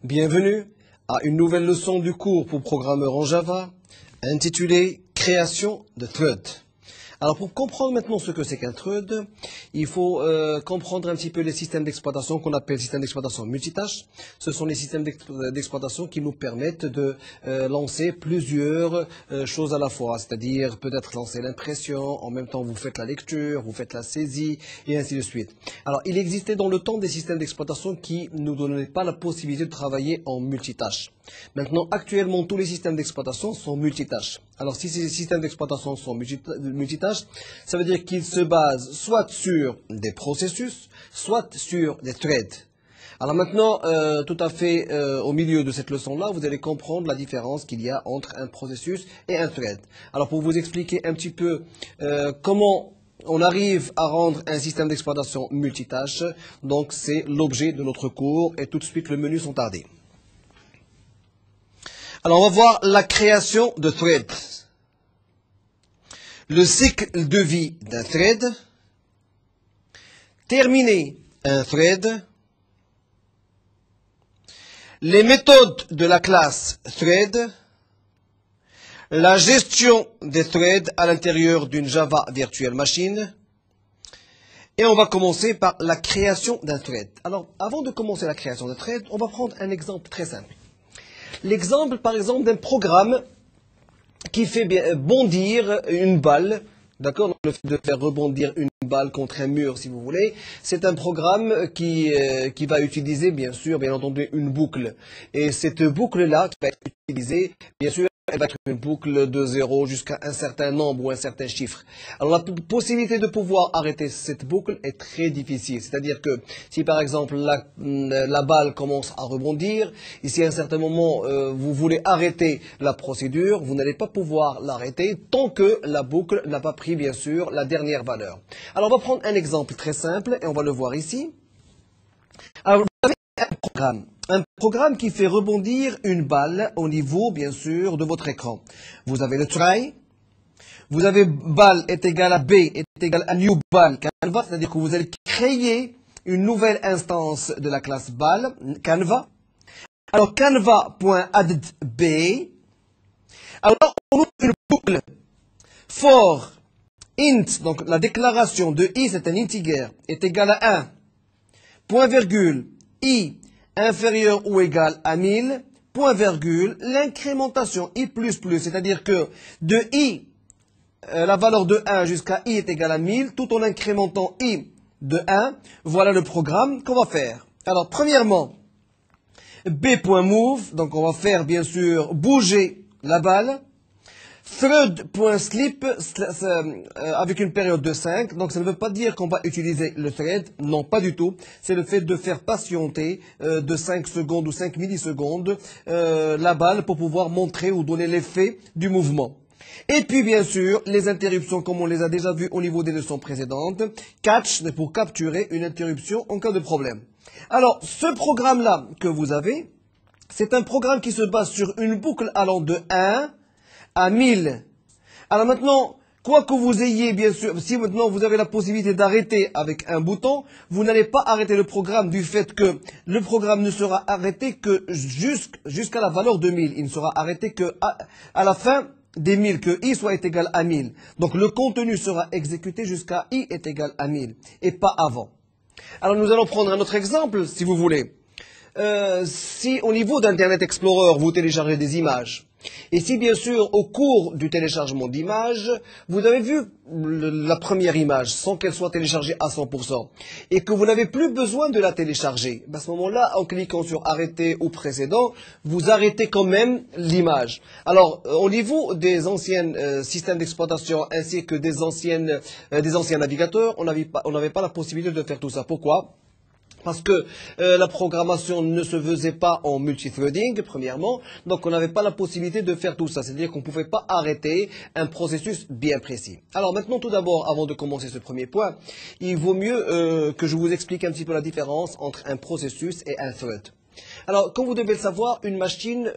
Bienvenue à une nouvelle leçon du cours pour programmeurs en Java intitulée Création de thread. Alors pour comprendre maintenant ce que c'est qu'un thread, il faut comprendre un petit peu les systèmes d'exploitation qu'on appelle systèmes d'exploitation multitâches. Ce sont les systèmes d'exploitation qui nous permettent de lancer plusieurs choses à la fois, c'est-à-dire peut-être lancer l'impression, en même temps vous faites la lecture, vous faites la saisie et ainsi de suite. Alors il existait dans le temps des systèmes d'exploitation qui ne nous donnaient pas la possibilité de travailler en multitâches. Maintenant, actuellement, tous les systèmes d'exploitation sont multitâches. Alors, si ces systèmes d'exploitation sont multitâches, ça veut dire qu'ils se basent soit sur des processus, soit sur des threads. Alors maintenant, tout à fait au milieu de cette leçon-là, vous allez comprendre la différence qu'il y a entre un processus et un thread. Alors, pour vous expliquer un petit peu comment on arrive à rendre un système d'exploitation multitâche, donc c'est l'objet de notre cours et tout de suite, le menu sont tardés. Alors, on va voir la création de thread. Le cycle de vie d'un thread. Terminer un thread. Les méthodes de la classe thread. La gestion des threads à l'intérieur d'une Java Virtual Machine. Et on va commencer par la création d'un thread. Alors, avant de commencer la création d'un thread, on va prendre un exemple très simple. L'exemple, par exemple, d'un programme qui fait bondir une balle, d'accord? Le fait de faire rebondir une balle contre un mur, si vous voulez, c'est un programme qui va utiliser, bien entendu, une boucle. Et cette boucle-là, qui va être utilisée, bien sûr, elle va être une boucle de 0 jusqu'à un certain nombre ou un certain chiffre. Alors la possibilité de pouvoir arrêter cette boucle est très difficile. C'est-à-dire que si par exemple la balle commence à rebondir, et si à un certain moment vous voulez arrêter la procédure, vous n'allez pas pouvoir l'arrêter tant que la boucle n'a pas pris bien sûr la dernière valeur. Alors on va prendre un exemple très simple et on va le voir ici. Alors vous avez un programme qui fait rebondir une balle au niveau, bien sûr, de votre écran. Vous avez le try, vous avez balle est égal à B est égal à new balle canva, c'est-à-dire que vous allez créer une nouvelle instance de la classe balle canva. Alors canva.addB. Alors on ouvre une boucle for int, donc la déclaration de i c'est un integer, est égal à 1, point virgule, i inférieur ou égal à 1000, point virgule, l'incrémentation i++, c'est-à-dire que de i, la valeur de 1 jusqu'à i est égal à 1000, tout en incrémentant i de 1, voilà le programme qu'on va faire. Alors, premièrement, b.move, donc on va faire bien sûr bouger la balle. Thread.sleep avec une période de 5, donc ça ne veut pas dire qu'on va utiliser le thread, non pas du tout, c'est le fait de faire patienter de 5 secondes ou 5 millisecondes la balle pour pouvoir montrer ou donner l'effet du mouvement. Et puis bien sûr, les interruptions comme on les a déjà vues au niveau des leçons précédentes, catch pour capturer une interruption en cas de problème. Alors ce programme-là que vous avez, c'est un programme qui se base sur une boucle allant de 1 à 1000. Alors maintenant, quoi que vous ayez, bien sûr, si maintenant vous avez la possibilité d'arrêter avec un bouton, vous n'allez pas arrêter le programme du fait que le programme ne sera arrêté que jusqu'à la valeur de 1000. Il ne sera arrêté que à la fin des 1000, que i soit égal à 1000. Donc le contenu sera exécuté jusqu'à i est égal à 1000 et pas avant. Alors nous allons prendre un autre exemple, si vous voulez. Si au niveau d'Internet Explorer, vous téléchargez des images, Et si bien sûr au cours du téléchargement d'images, vous avez vu la première image sans qu'elle soit téléchargée à 100% et que vous n'avez plus besoin de la télécharger, à ce moment-là, en cliquant sur arrêter ou précédent, vous arrêtez quand même l'image. Alors au niveau des anciens systèmes d'exploitation ainsi que des anciens navigateurs, on n'avait pas la possibilité de faire tout ça. Pourquoi ? Parce que la programmation ne se faisait pas en multithreading, premièrement, donc on n'avait pas la possibilité de faire tout ça, c'est-à-dire qu'on ne pouvait pas arrêter un processus bien précis. Alors maintenant, tout d'abord, avant de commencer ce premier point, il vaut mieux que je vous explique un petit peu la différence entre un processus et un thread. Alors, comme vous devez le savoir, une machine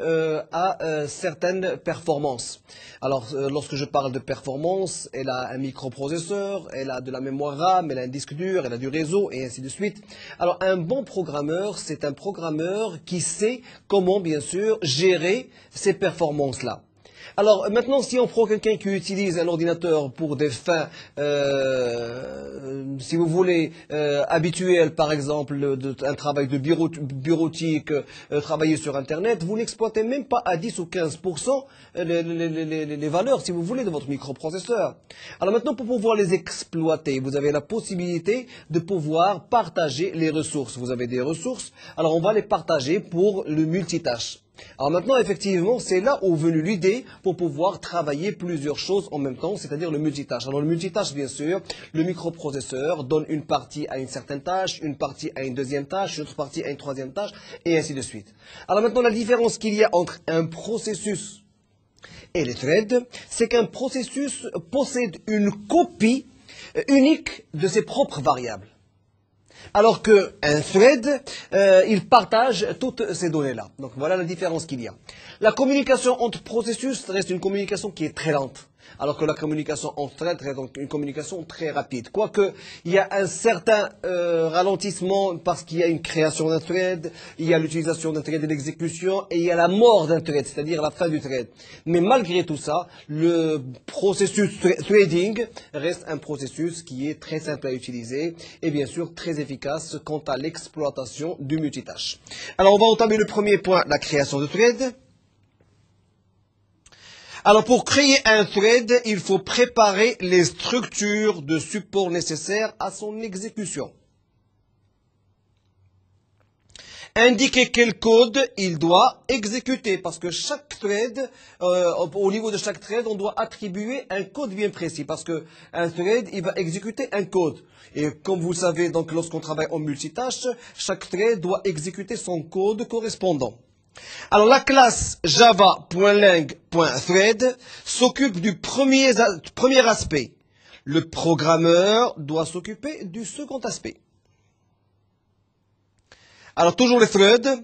a certaines performances. Alors, lorsque je parle de performance, elle a un microprocesseur, elle a de la mémoire RAM, elle a un disque dur, elle a du réseau, et ainsi de suite. Alors, un bon programmeur, c'est un programmeur qui sait comment, bien sûr, gérer ces performances-là. Alors maintenant, si on prend quelqu'un qui utilise un ordinateur pour des fins, si vous voulez, habituelles, par exemple, un travail de bureautique, travailler sur Internet, vous n'exploitez même pas à 10 ou 15% les valeurs, si vous voulez, de votre microprocesseur. Alors maintenant, pour pouvoir les exploiter, vous avez la possibilité de pouvoir partager les ressources. Vous avez des ressources, alors on va les partager pour le multitâche. Alors maintenant, effectivement, c'est là où est venue l'idée pour pouvoir travailler plusieurs choses en même temps, c'est-à-dire le multitâche. Alors le multitâche, bien sûr, le microprocesseur donne une partie à une certaine tâche, une partie à une deuxième tâche, une autre partie à une troisième tâche, et ainsi de suite. Alors maintenant, la différence qu'il y a entre un processus et les threads, c'est qu'un processus possède une copie unique de ses propres variables. Alors qu'un thread, il partage toutes ces données-là. Donc voilà la différence qu'il y a. La communication entre processus reste une communication qui est très lente. Alors que la communication entre threads reste donc une communication très rapide. Quoique, il y a un certain ralentissement parce qu'il y a une création d'un thread, il y a l'utilisation d'un thread et l'exécution, et il y a la mort d'un thread, c'est-à-dire la fin du thread. Mais malgré tout ça, le processus threading reste un processus qui est très simple à utiliser et bien sûr très efficace quant à l'exploitation du multitâche. Alors on va entamer le premier point, la création de thread. Alors pour créer un thread, il faut préparer les structures de support nécessaires à son exécution. Indiquer quel code il doit exécuter, parce que chaque thread, au niveau de chaque thread, on doit attribuer un code bien précis, parce que un thread, il va exécuter un code. Et comme vous le savez, donc lorsqu'on travaille en multitâche, chaque thread doit exécuter son code correspondant. Alors la classe java.lang.thread s'occupe du premier aspect. Le programmeur doit s'occuper du second aspect. Alors toujours les threads.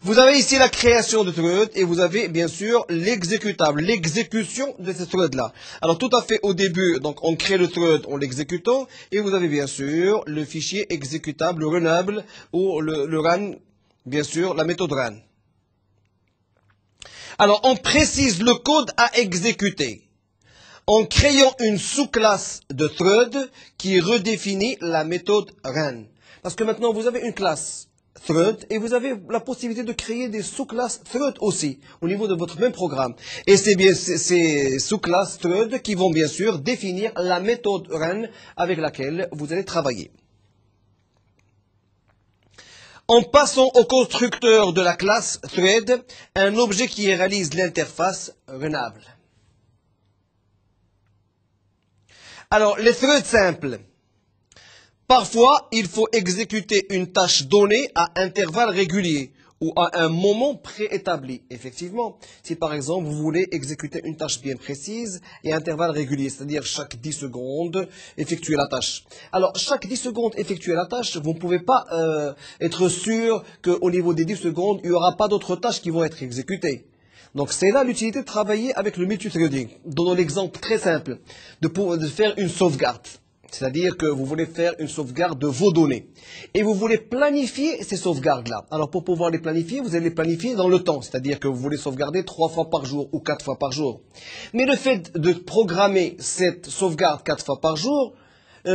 Vous avez ici la création de thread et vous avez bien sûr l'exécutable, l'exécution de ce thread-là. Alors tout à fait au début, donc on crée le thread en l'exécutant et vous avez bien sûr le fichier exécutable, le runnable ou le run, bien sûr la méthode run. Alors, on précise le code à exécuter en créant une sous-classe de thread qui redéfinit la méthode run. Parce que maintenant, vous avez une classe thread et vous avez la possibilité de créer des sous-classes thread aussi au niveau de votre même programme. Et c'est bien ces sous-classes thread qui vont bien sûr définir la méthode run avec laquelle vous allez travailler. En passant au constructeur de la classe thread, un objet qui réalise l'interface runnable. Alors, les threads simples. Parfois, il faut exécuter une tâche donnée à intervalles réguliers ou à un moment préétabli. Effectivement, si par exemple vous voulez exécuter une tâche bien précise et à intervalles réguliers, c'est-à-dire chaque 10 secondes, effectuer la tâche. Alors, chaque 10 secondes, effectuer la tâche, vous ne pouvez pas être sûr qu'au niveau des 10 secondes, il n'y aura pas d'autres tâches qui vont être exécutées. Donc c'est là l'utilité de travailler avec le multithreading. Donnons l'exemple très simple de faire une sauvegarde. C'est-à-dire que vous voulez faire une sauvegarde de vos données. Et vous voulez planifier ces sauvegardes-là. Alors pour pouvoir les planifier, vous allez les planifier dans le temps. C'est-à-dire que vous voulez sauvegarder 3 fois par jour ou 4 fois par jour. Mais le fait de programmer cette sauvegarde 4 fois par jour,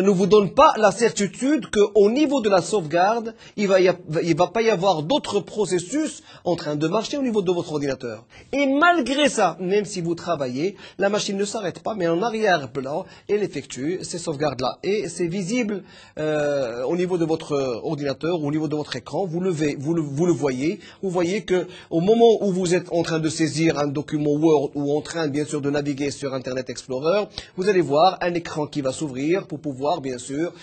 ne vous donne pas la certitude qu'au niveau de la sauvegarde, il va pas y avoir d'autres processus en train de marcher au niveau de votre ordinateur. Et malgré ça, même si vous travaillez, la machine ne s'arrête pas, mais en arrière-plan, elle effectue ces sauvegardes-là. Et c'est visible au niveau de votre ordinateur, au niveau de votre écran, vous le voyez. Vous voyez que au moment où vous êtes en train de saisir un document Word ou en train, bien sûr, de naviguer sur Internet Explorer, vous allez voir un écran qui va s'ouvrir pour pouvoir, bien sûr,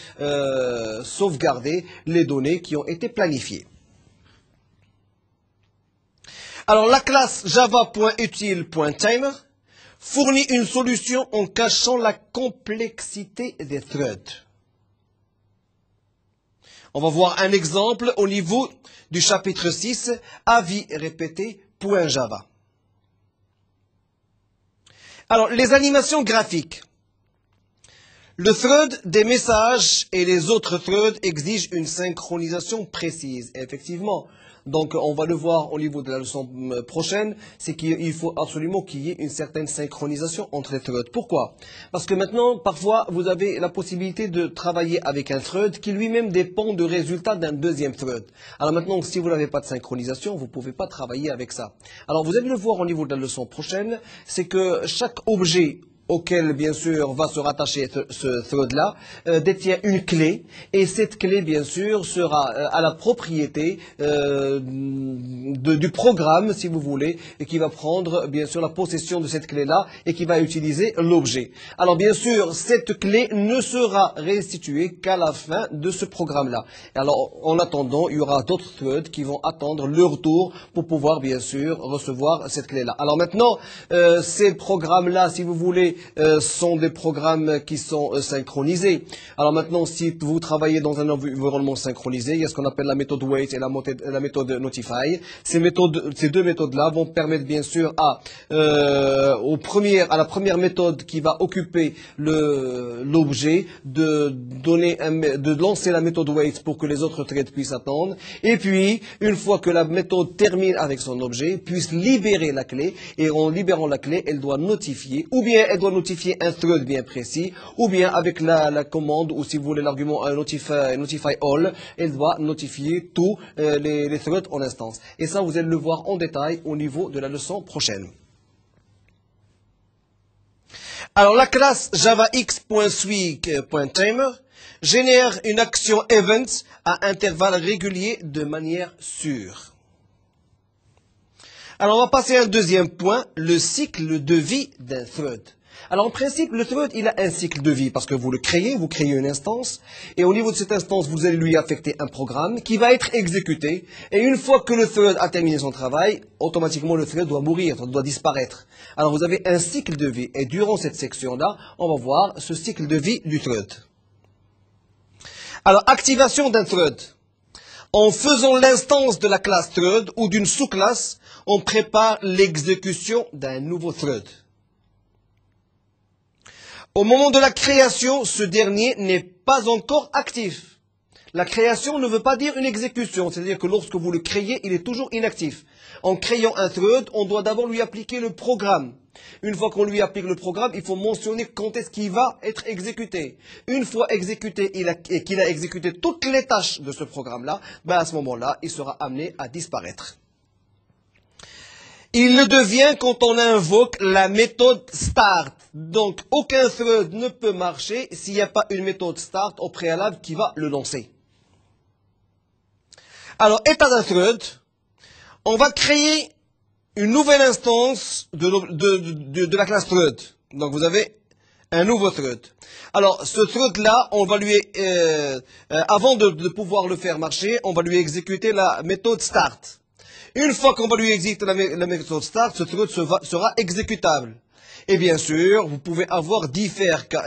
sauvegarder les données qui ont été planifiées. Alors, la classe java.utile.timer fournit une solution en cachant la complexité des threads. On va voir un exemple au niveau du chapitre 6, avis répété, .java. Alors, les animations graphiques. Le thread des messages et les autres threads exigent une synchronisation précise. Et effectivement, donc on va le voir au niveau de la leçon prochaine, c'est qu'il faut absolument qu'il y ait une certaine synchronisation entre les threads. Pourquoi? Parce que maintenant, parfois, vous avez la possibilité de travailler avec un thread qui lui-même dépend du résultat d'un deuxième thread. Alors maintenant, si vous n'avez pas de synchronisation, vous ne pouvez pas travailler avec ça. Alors vous allez le voir au niveau de la leçon prochaine, c'est que chaque objet auquel, bien sûr, va se rattacher ce thread-là, détient une clé, et cette clé, bien sûr, sera à la propriété du programme, si vous voulez, et qui va prendre, bien sûr, la possession de cette clé-là, et qui va utiliser l'objet. Alors, bien sûr, cette clé ne sera restituée qu'à la fin de ce programme-là. Alors, en attendant, il y aura d'autres threads qui vont attendre leur tour pour pouvoir, bien sûr, recevoir cette clé-là. Alors maintenant, ces programmes-là, si vous voulez, sont des programmes qui sont synchronisés. Alors maintenant, si vous travaillez dans un environnement synchronisé, il y a ce qu'on appelle la méthode wait et la méthode notify. Ces deux méthodes-là vont permettre bien sûr à la première méthode qui va occuper l'objet de lancer la méthode wait pour que les autres threads puissent attendre. Et puis, une fois que la méthode termine avec son objet, puisse libérer la clé. Et en libérant la clé, elle doit notifier, ou bien elle doit notifier un thread bien précis, ou bien avec la commande, ou si vous voulez l'argument notify all, elle doit notifier tous les threads en instance. Et ça, vous allez le voir en détail au niveau de la leçon prochaine. Alors, la classe javax.swig.timer génère une action event à intervalles réguliers de manière sûre. Alors, on va passer à un deuxième point, le cycle de vie d'un thread. Alors, en principe, le thread, il a un cycle de vie parce que vous créez une instance, et au niveau de cette instance, vous allez lui affecter un programme qui va être exécuté, et une fois que le thread a terminé son travail, automatiquement, le thread doit mourir, doit disparaître. Alors, vous avez un cycle de vie, et durant cette section-là, on va voir ce cycle de vie du thread. Alors, activation d'un thread. En faisant l'instance de la classe thread ou d'une sous-classe, on prépare l'exécution d'un nouveau thread. Au moment de la création, ce dernier n'est pas encore actif. La création ne veut pas dire une exécution, c'est-à-dire que lorsque vous le créez, il est toujours inactif. En créant un thread, on doit d'abord lui appliquer le programme. Une fois qu'on lui applique le programme, il faut mentionner quand est-ce qu'il va être exécuté. Une fois exécuté et qu'il a exécuté toutes les tâches de ce programme-là, à ce moment-là, il sera amené à disparaître. Il le devient quand on invoque la méthode start. Donc, aucun thread ne peut marcher s'il n'y a pas une méthode start au préalable qui va le lancer. Alors, état d'un thread, on va créer une nouvelle instance de la classe thread. Donc, vous avez un nouveau thread. Alors, ce thread-là, on va lui, avant de pouvoir le faire marcher, on va lui exécuter la méthode start. Une fois qu'on va lui exécuter la méthode start, ce thread sera exécutable. Et bien sûr, vous pouvez avoir divers cas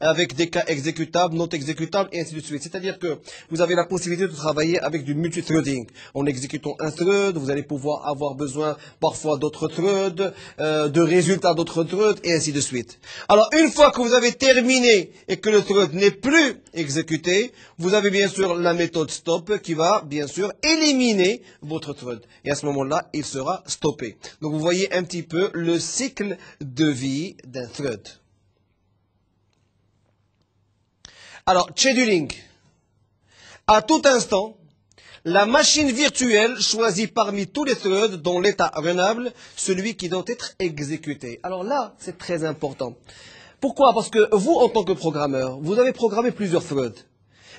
avec des cas exécutables, non exécutables, et ainsi de suite. C'est-à-dire que vous avez la possibilité de travailler avec du multithreading. En exécutant un thread, vous allez pouvoir avoir besoin parfois d'autres threads, de résultats d'autres threads, et ainsi de suite. Alors, une fois que vous avez terminé et que le thread n'est plus exécuté, vous avez bien sûr la méthode stop qui va bien sûr éliminer votre thread. Et à ce moment-là, il sera stoppé. Donc, vous voyez un petit peu le cycle de vie d'un thread. Alors, scheduling. À tout instant, la machine virtuelle choisit parmi tous les threads dans l'état runnable celui qui doit être exécuté. Alors là, c'est très important. Pourquoi? Parce que vous, en tant que programmeur, vous avez programmé plusieurs threads.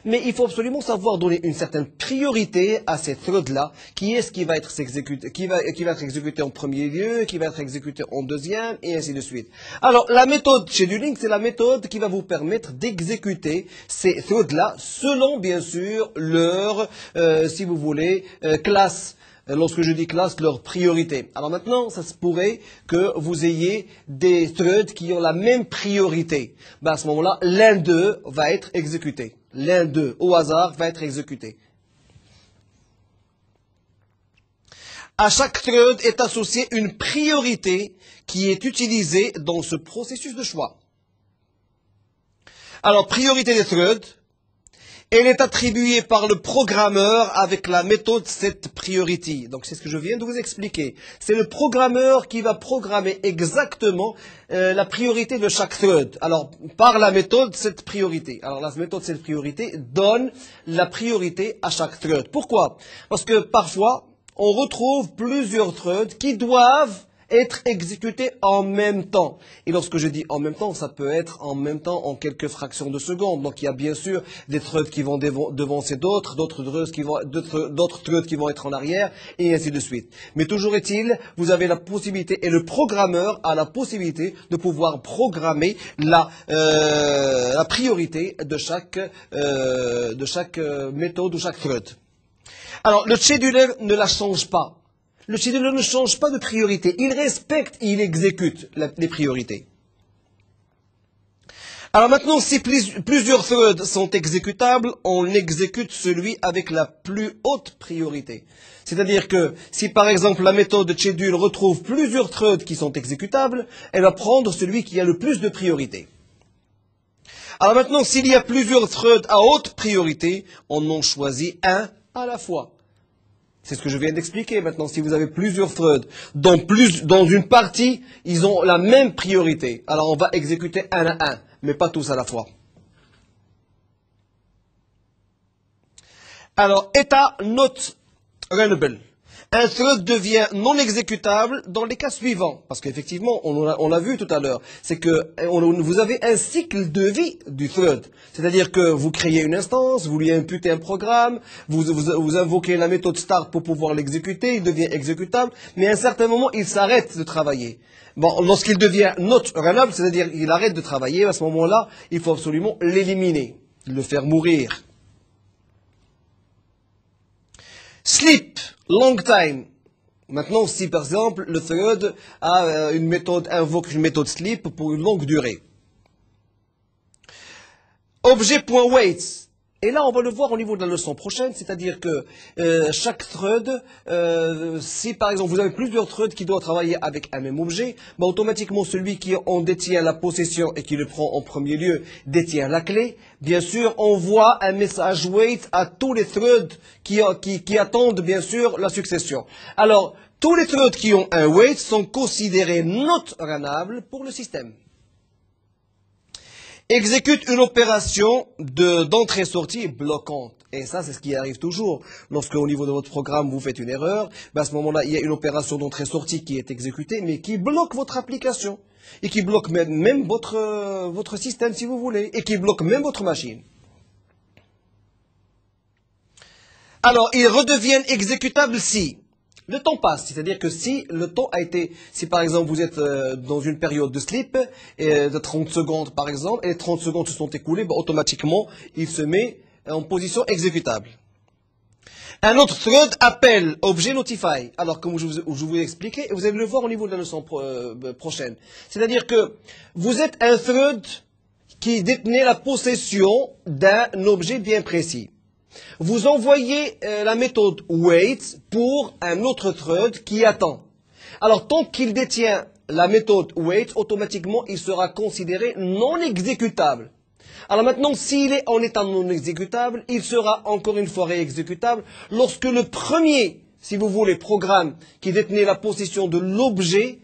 Mais il faut absolument savoir donner une certaine priorité à ces threads-là, qui est ce qui va être exécuté, qui va être exécuté en premier lieu, qui va être exécuté en deuxième, et ainsi de suite. Alors, la méthode scheduling, c'est la méthode qui va vous permettre d'exécuter ces threads-là selon, bien sûr, leur, si vous voulez, classe. Lorsque je dis classe, leur priorité. Alors maintenant, ça se pourrait que vous ayez des threads qui ont la même priorité. À ce moment-là, l'un d'eux va être exécuté. L'un d'eux, au hasard, va être exécuté. À chaque thread est associée une priorité qui est utilisée dans ce processus de choix. Alors, priorité des threads. Elle est attribuée par le programmeur avec la méthode setPriority. Donc c'est ce que je viens de vous expliquer. C'est le programmeur qui va programmer exactement la priorité de chaque thread. Alors par la méthode setPriority. Alors la méthode setPriority donne la priorité à chaque thread. Pourquoi? Parce que parfois on retrouve plusieurs threads qui doivent être exécutés en même temps. Et lorsque je dis en même temps, ça peut être en même temps en quelques fractions de secondes. Donc il y a bien sûr des threads qui vont devancer d'autres threads qui vont être en arrière, et ainsi de suite. Mais toujours est-il, vous avez la possibilité, et le programmeur a la possibilité de pouvoir programmer la priorité de chaque méthode ou chaque thread. Alors le scheduler ne la change pas. Le scheduler ne change pas de priorité. Il respecte et il exécute les priorités. Alors maintenant, si plusieurs threads sont exécutables, on exécute celui avec la plus haute priorité. C'est-à-dire que si par exemple la méthode schedule retrouve plusieurs threads qui sont exécutables, elle va prendre celui qui a le plus de priorité. Alors maintenant, s'il y a plusieurs threads à haute priorité, on en choisit un à la fois. C'est ce que je viens d'expliquer. Maintenant, si vous avez plusieurs threads, dans une partie, ils ont la même priorité. Alors, on va exécuter un à un, mais pas tous à la fois. Alors, état not runnable. Un thread devient non exécutable dans les cas suivants. Parce qu'effectivement, on l'a vu tout à l'heure, c'est que vous avez un cycle de vie du thread. C'est-à-dire que vous créez une instance, vous lui imputez un programme, vous invoquez la méthode start pour pouvoir l'exécuter, il devient exécutable, mais à un certain moment, il s'arrête de travailler. Bon, lorsqu'il devient not runnable, c'est-à-dire qu'il arrête de travailler, à ce moment-là, il faut absolument l'éliminer, le faire mourir. Sleep, long time. Maintenant, si par exemple le thread invoque une méthode sleep pour une longue durée. Objet.waits. Et là, on va le voir au niveau de la leçon prochaine, c'est-à-dire que chaque thread, si par exemple vous avez plusieurs threads qui doivent travailler avec un même objet, automatiquement celui qui en détient la possession et qui le prend en premier lieu détient la clé. Bien sûr, on voit un message wait à tous les threads qui attendent bien sûr la succession. Alors, tous les threads qui ont un wait sont considérés not runnables pour le système. Exécute une opération d'entrée-sortie bloquante. Et ça, c'est ce qui arrive toujours. Lorsque, au niveau de votre programme, vous faites une erreur, à ce moment-là, il y a une opération d'entrée-sortie qui est exécutée, mais qui bloque votre application. Et qui bloque même votre système, si vous voulez. Et qui bloque même votre machine. Alors, ils redeviennent exécutables si le temps passe, c'est-à-dire que si par exemple vous êtes dans une période de sleep de 30 secondes par exemple, et les 30 secondes se sont écoulées, automatiquement il se met en position exécutable. Un autre thread appelle objet notify. Alors comme je vous ai expliqué, et vous allez le voir au niveau de la leçon prochaine. C'est-à-dire que vous êtes un thread qui détenait la possession d'un objet bien précis. Vous envoyez la méthode wait pour un autre thread qui attend. Alors, tant qu'il détient la méthode wait, automatiquement, il sera considéré non exécutable. Alors maintenant, s'il est en état non exécutable, il sera encore une fois réexécutable lorsque le premier, si vous voulez, programme qui détenait la possession de l'objet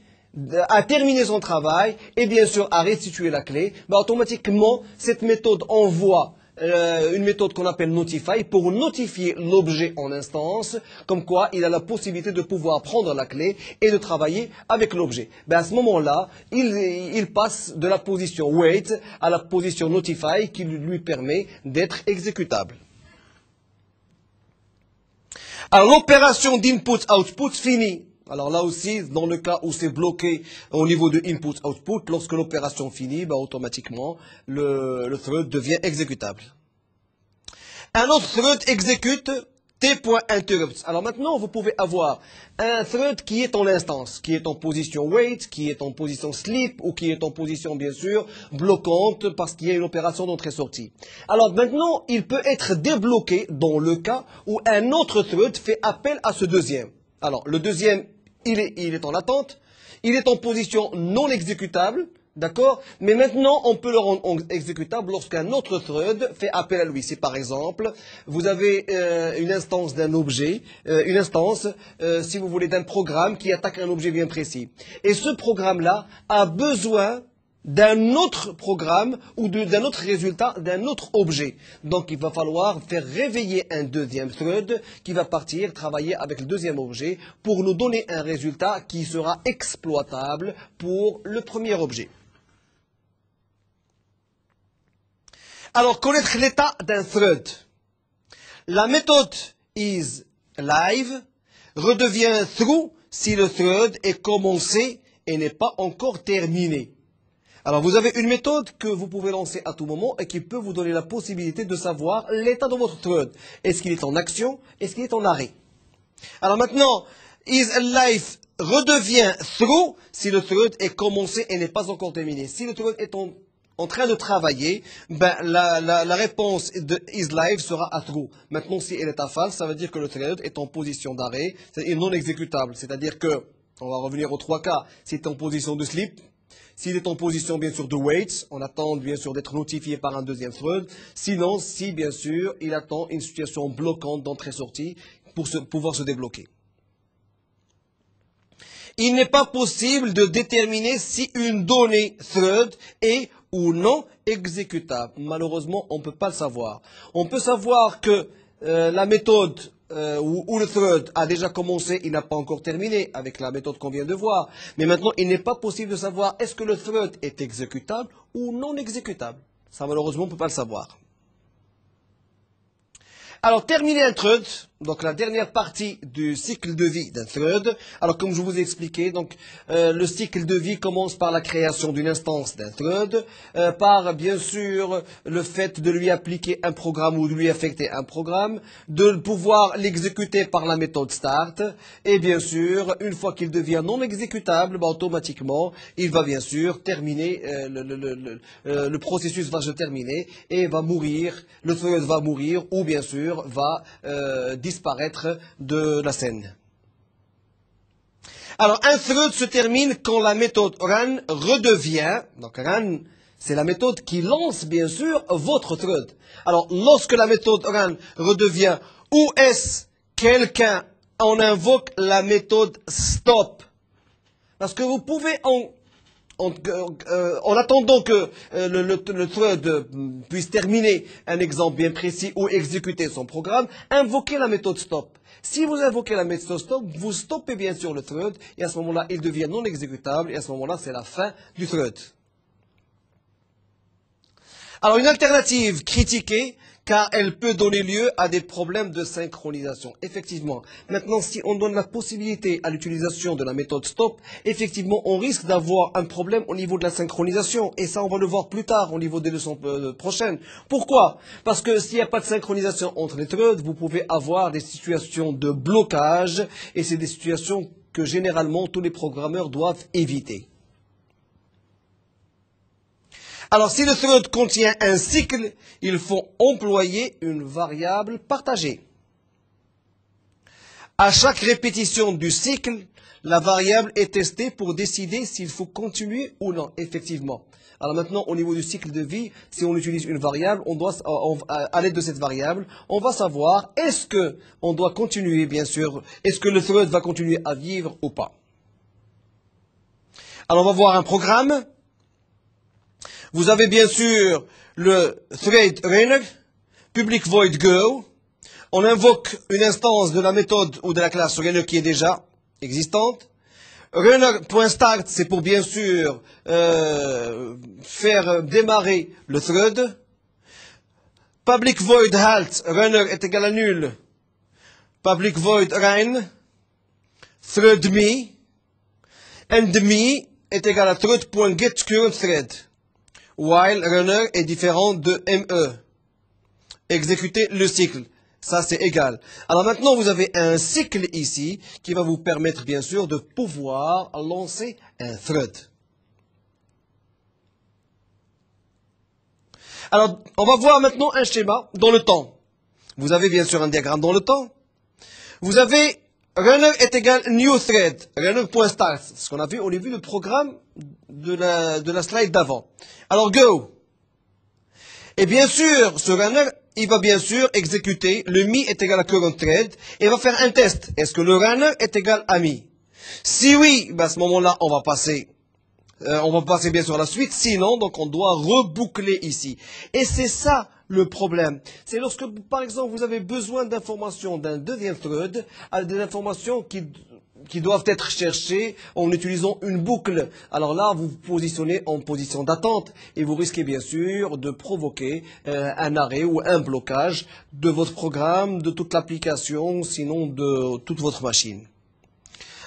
a terminé son travail et bien sûr a restitué la clé, automatiquement, cette méthode envoie une méthode qu'on appelle notify pour notifier l'objet en instance, comme quoi il a la possibilité de pouvoir prendre la clé et de travailler avec l'objet. À ce moment-là, il passe de la position wait à la position notify qui lui permet d'être exécutable. Alors l'opération d'input-output finit. Alors là aussi, dans le cas où c'est bloqué au niveau de input-output, lorsque l'opération finit, automatiquement, le thread devient exécutable. Un autre thread exécute t.interrupts. Alors maintenant, vous pouvez avoir un thread qui est en instance, qui est en position wait, qui est en position sleep, ou qui est en position, bien sûr, bloquante, parce qu'il y a une opération d'entrée-sortie. Alors maintenant, il peut être débloqué dans le cas où un autre thread fait appel à ce deuxième. Alors, le deuxième, il est en attente, il est en position non exécutable, d'accord? Mais maintenant, on peut le rendre exécutable lorsqu'un autre thread fait appel à lui. Si par exemple, vous avez une instance d'un objet, si vous voulez, d'un programme qui attaque un objet bien précis. Et ce programme-là a besoin d'un autre programme ou d'un autre résultat, d'un autre objet. Donc il va falloir faire réveiller un deuxième thread qui va partir travailler avec le deuxième objet pour nous donner un résultat qui sera exploitable pour le premier objet. Alors, connaître l'état d'un thread. La méthode isLive redevient true si le thread est commencé et n'est pas encore terminé. Alors, vous avez une méthode que vous pouvez lancer à tout moment et qui peut vous donner la possibilité de savoir l'état de votre thread. Est-ce qu'il est en action? Est-ce qu'il est en arrêt? Alors maintenant, isLive redevient true si le thread est commencé et n'est pas encore terminé. Si le thread est en train de travailler, la réponse de isLive sera à true. Maintenant, si elle est à false, ça veut dire que le thread est en position d'arrêt, c'est non exécutable. C'est-à-dire que, on va revenir aux trois cas, s'il est en position de sleep, s'il est en position, bien sûr, de wait, on attend, bien sûr, d'être notifié par un deuxième thread. Sinon, si, bien sûr, il attend une situation bloquante d'entrée-sortie pour pouvoir se débloquer. Il n'est pas possible de déterminer si une donnée thread est ou non exécutable. Malheureusement, on ne peut pas le savoir. On peut savoir que la méthode où le thread a déjà commencé, il n'a pas encore terminé avec la méthode qu'on vient de voir. Mais maintenant, il n'est pas possible de savoir est-ce que le thread est exécutable ou non exécutable. Ça, malheureusement, on ne peut pas le savoir. Alors, terminer un thread, donc la dernière partie du cycle de vie d'un thread. Alors, comme je vous ai expliqué, donc le cycle de vie commence par la création d'une instance d'un thread, par bien sûr le fait de lui appliquer un programme ou de lui affecter un programme, de pouvoir l'exécuter par la méthode start, et bien sûr, une fois qu'il devient non exécutable, automatiquement, il va bien sûr terminer, le processus va se terminer et va mourir, le thread va mourir ou bien sûr va disparaître de la scène. Alors, un thread se termine quand la méthode run redevient, donc run, c'est la méthode qui lance, bien sûr, votre thread. Alors, lorsque la méthode run redevient, où est-ce quelqu'un en invoque la méthode stop? Parce que vous pouvez en attendant que le thread puisse terminer un exemple bien précis ou exécuter son programme, invoquez la méthode stop. Si vous invoquez la méthode stop, vous stoppez bien sûr le thread et à ce moment-là, il devient non exécutable et à ce moment-là, c'est la fin du thread. Alors, une alternative critiquée, car elle peut donner lieu à des problèmes de synchronisation. Effectivement, maintenant, si on donne la possibilité à l'utilisation de la méthode stop, effectivement, on risque d'avoir un problème au niveau de la synchronisation. Et ça, on va le voir plus tard, au niveau des leçons prochaines. Pourquoi? Parce que s'il n'y a pas de synchronisation entre les threads, vous pouvez avoir des situations de blocage, et c'est des situations que généralement tous les programmeurs doivent éviter. Alors, si le thread contient un cycle, il faut employer une variable partagée. À chaque répétition du cycle, la variable est testée pour décider s'il faut continuer ou non, effectivement. Alors maintenant, au niveau du cycle de vie, si on utilise une variable, à l'aide de cette variable, on va savoir est-ce que on doit continuer, bien sûr, est-ce que le thread va continuer à vivre ou pas. Alors, on va voir un programme. Vous avez bien sûr le thread runner, public void go. On invoque une instance de la méthode ou de la classe runner qui est déjà existante. Runner.start, c'est pour bien sûr faire démarrer le thread. Public void halt, runner est égal à nul. Public void run, thread me, and me est égal à thread.getCurrentThread. While runner est différent de me. Exécuter le cycle. Ça, c'est égal. Alors maintenant, vous avez un cycle ici qui va vous permettre, bien sûr, de pouvoir lancer un thread. Alors, on va voir maintenant un schéma dans le temps. Vous avez bien sûr un diagramme dans le temps. Vous avez runner est égal new thread, runner.start, ce qu'on a vu au début du programme de la slide d'avant. Alors, go. Et bien sûr, ce runner, il va bien sûr exécuter le me est égal à current thread et va faire un test. Est-ce que le runner est égal à me? Si oui, ben à ce moment-là, on va passer bien sûr à la suite. Sinon, donc on doit reboucler ici. Et c'est ça le problème. C'est lorsque, par exemple, vous avez besoin d'informations d'un deuxième thread, des informations qui doivent être cherchées en utilisant une boucle. Alors là, vous vous positionnez en position d'attente et vous risquez bien sûr de provoquer un arrêt ou un blocage de votre programme, de toute l'application, sinon de toute votre machine.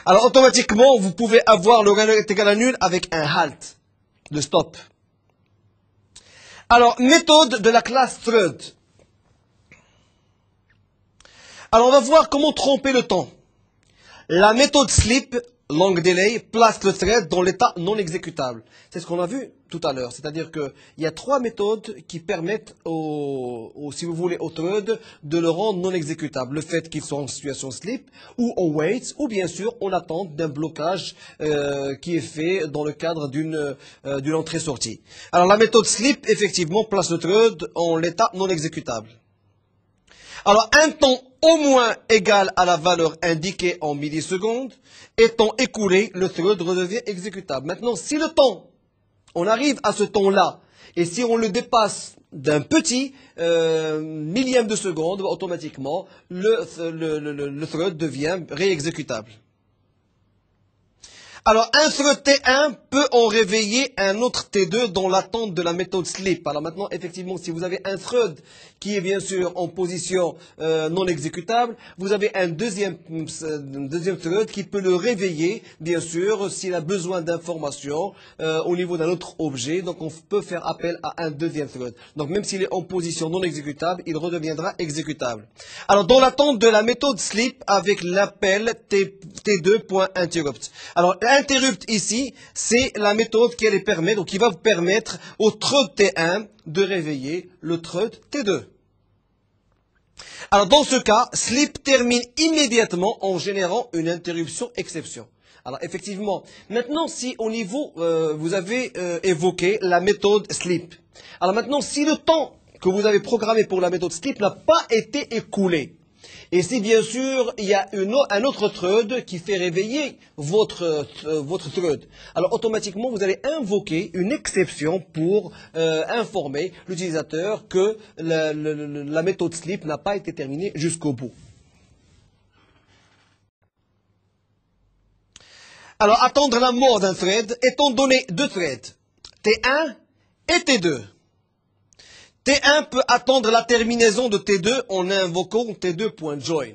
Alors automatiquement, vous pouvez avoir le runner est égal à nul avec un halt, de stop. Alors, méthode de la classe thread. Alors, on va voir comment tromper le temps. La méthode sleep, long delay, place le thread dans l'état non exécutable. C'est ce qu'on a vu tout à l'heure. C'est-à-dire qu'il y a trois méthodes qui permettent, si vous voulez, au thread de le rendre non exécutable. Le fait qu'il soit en situation sleep, ou en wait, ou bien sûr en attente d'un blocage qui est fait dans le cadre d'une entrée-sortie. Alors la méthode sleep, effectivement, place le thread en l'état non exécutable. Alors, un temps au moins égal à la valeur indiquée en millisecondes, étant écoulé, le thread redevient exécutable. Maintenant, si le temps, on arrive à ce temps-là, et si on le dépasse d'un petit millième de seconde, automatiquement, le thread devient réexécutable. Alors, un thread T1 peut en réveiller un autre T2 dans l'attente de la méthode sleep. Alors maintenant, effectivement, si vous avez un thread qui est bien sûr en position non exécutable, vous avez un deuxième thread qui peut le réveiller, bien sûr, s'il a besoin d'informations au niveau d'un autre objet. Donc, on peut faire appel à un deuxième thread. Donc, même s'il est en position non exécutable, il redeviendra exécutable. Alors, dans l'attente de la méthode sleep avec l'appel T2.interrupt. Alors, interrupt ici, c'est la méthode qui permet, donc qui va vous permettre au thread T1 de réveiller le thread T2. Alors dans ce cas, sleep termine immédiatement en générant une interruption exception. Alors effectivement, maintenant si au niveau, vous avez évoqué la méthode sleep. Alors maintenant, si le temps que vous avez programmé pour la méthode sleep n'a pas été écoulé, et si bien sûr il y a un autre thread qui fait réveiller votre thread, alors automatiquement vous allez invoquer une exception pour informer l'utilisateur que la méthode sleep n'a pas été terminée jusqu'au bout. Alors attendre la mort d'un thread étant donné deux threads, T1 et T2. T1 peut attendre la terminaison de T2 en invoquant T2.join.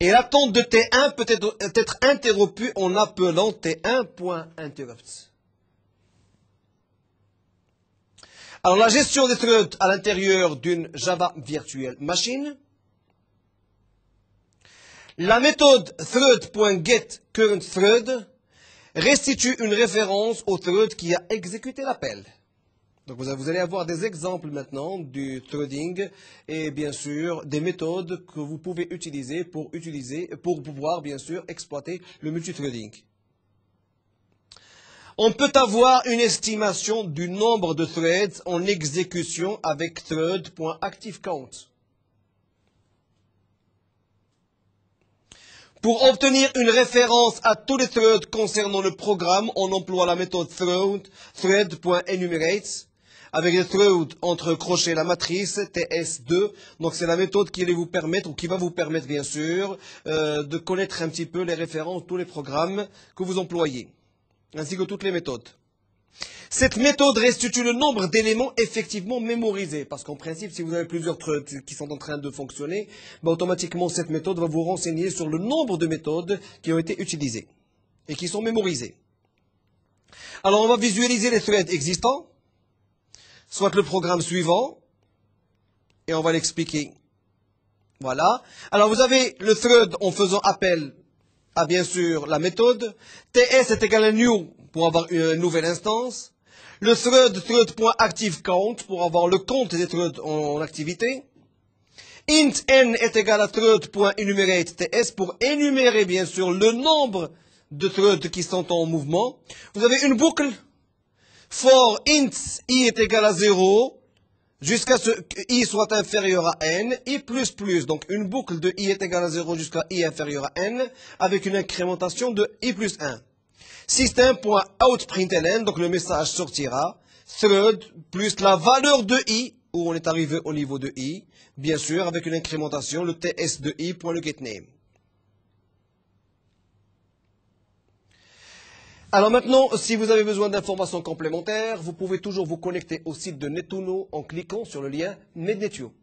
Et l'attente de T1 peut être interrompue en appelant T1.interrupt. Alors la gestion des threads à l'intérieur d'une Java Virtual Machine. La méthode thread.getCurrentThread restitue une référence au thread qui a exécuté l'appel. Donc vous allez avoir des exemples maintenant du threading et bien sûr des méthodes que vous pouvez utiliser pour pouvoir bien sûr exploiter le multithreading. On peut avoir une estimation du nombre de threads en exécution avec thread.activeCount. Pour obtenir une référence à tous les threads concernant le programme, on emploie la méthode thread.enumerate. avec des threads entre crochets la matrice TS2. Donc c'est la méthode qui va vous permettre, ou qui va vous permettre bien sûr, de connaître un petit peu les références, tous les programmes que vous employez, ainsi que toutes les méthodes. Cette méthode restitue le nombre d'éléments effectivement mémorisés. Parce qu'en principe, si vous avez plusieurs threads qui sont en train de fonctionner, automatiquement cette méthode va vous renseigner sur le nombre de méthodes qui ont été utilisées et qui sont mémorisées. Alors on va visualiser les threads existants, soit le programme suivant, et on va l'expliquer. Voilà. Alors vous avez le thread en faisant appel à bien sûr la méthode. TS est égal à new pour avoir une nouvelle instance. Le thread.activeCount pour avoir le compte des threads en activité. Int n est égal à thread.enumerate_ts pour énumérer bien sûr le nombre de threads qui sont en mouvement. Vous avez une boucle for int i est égal à 0 jusqu'à ce que i soit inférieur à n, i++, donc une boucle de i est égal à 0 jusqu'à i inférieur à n avec une incrémentation de i plus 1. System.outprintln, donc le message sortira, thread plus la valeur de i, où on est arrivé au niveau de i, bien sûr avec une incrémentation, le ts de i.getName. Alors maintenant, si vous avez besoin d'informations complémentaires, vous pouvez toujours vous connecter au site de Netuno en cliquant sur le lien Mednetio.